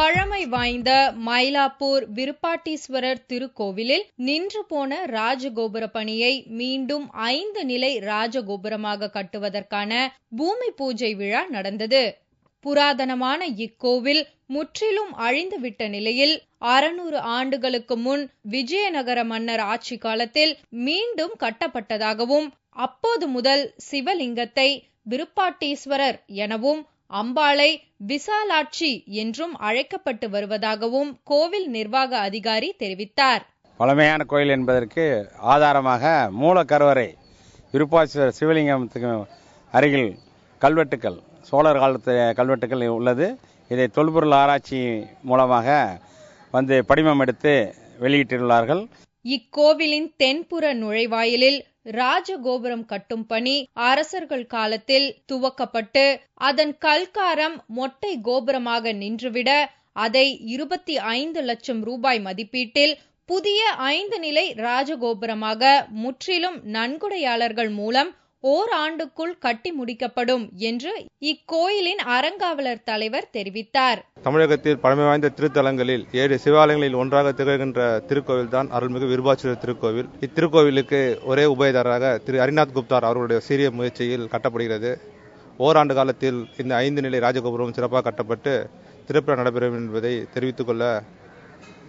பழமை வாய்ந்த மயிலாப்பூர் விருப்பாட்டீஸ்வரர் திருக்கோவிலில் நின்று போன ராஜகோபுர பணியை மீண்டும் 5 நிலை ராஜகோபுரமாக கட்டுவதற்கான பூமி பூஜை விழா நடந்தது. புராதனமான இக்கோவில் முற்றிலும் அழிந்துவிட்ட நிலையில் 600 ஆண்டுகளுக்கு முன் விஜயநகர மன்னர் ஆட்சி காலத்தில் மீண்டும் கட்டப்பட்டதாகவும், அப்போது முதல் சிவலிங்கத்தை விருப்பாட்டீஸ்வரர் எனவும் அம்பாளை விசாலாட்சி என்றும் அழைக்கப்பட்டு வருவதாகவும் கோவில் நிர்வாக அதிகாரி தெரிவித்தார். பழமையான கோயில் என்பதற்கு ஆதாரமாக மூலக்கருவறை விருப்பாட்டீஸ்வரர் சிவலிங்கத்துக்கு அருகில் கல்வெட்டுக்கள், சோழர் காலத்து கல்வெட்டுக்கள் உள்ளது. இதை தொல்பொருள் ஆராய்ச்சி மூலமாக படிமம் எடுத்து வெளியிட்டுள்ளார்கள். இக்கோவிலின் தென்புற நுழைவாயிலில் ராஜகோபுரம் கட்டும் பணி அரசர்கள் காலத்தில் துவக்கப்பட்டு அதன் கல்காரம் மொட்டை கோபுரமாக நின்றுவிட அதை 25 லட்சம் ரூபாய் மதிப்பீட்டில் புதிய 5 நிலை ராஜகோபுரமாக முற்றிலும் நன்கொடையாளர்கள் மூலம் ஓராண்டுக்குள் கட்டி முடிக்கப்படும் என்று இக்கோயிலின் அறங்காவலர் தலைவர் தெரிவித்தார். தமிழகத்தில் பழமை வாய்ந்த திருத்தலங்களில் 7 சிவாலயங்களில் ஒன்றாக திகழ்கின்ற திருக்கோவில் தான் அருள்மிகு விருப்பாட்டீஸ்வரர் திருக்கோவில். இத்திருக்கோவிலுக்கு ஒரே உபயதாரராக திரு ஹரிநாத் குப்தார் அவர்களுடைய சீரிய முயற்சியில் கட்டப்படுகிறது. ஓராண்டு காலத்தில் இந்த 5 நிலை ராஜகோபுரம் சிறப்பாக கட்டப்பட்டு திருப்பி நடைபெறும் என்பதை தெரிவித்துக் கொள்ள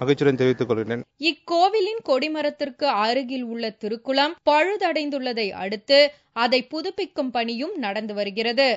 மகிழ்ச்சியுடன் தெரிவித்துக் கொள்கிறேன். இக்கோவிலின் கொடிமரத்திற்கு அருகில் உள்ள திருக்குளம் பழுதடைந்துள்ளதை அடுத்து அதை புதுப்பிக்கும் பணியும் நடந்து வருகிறது.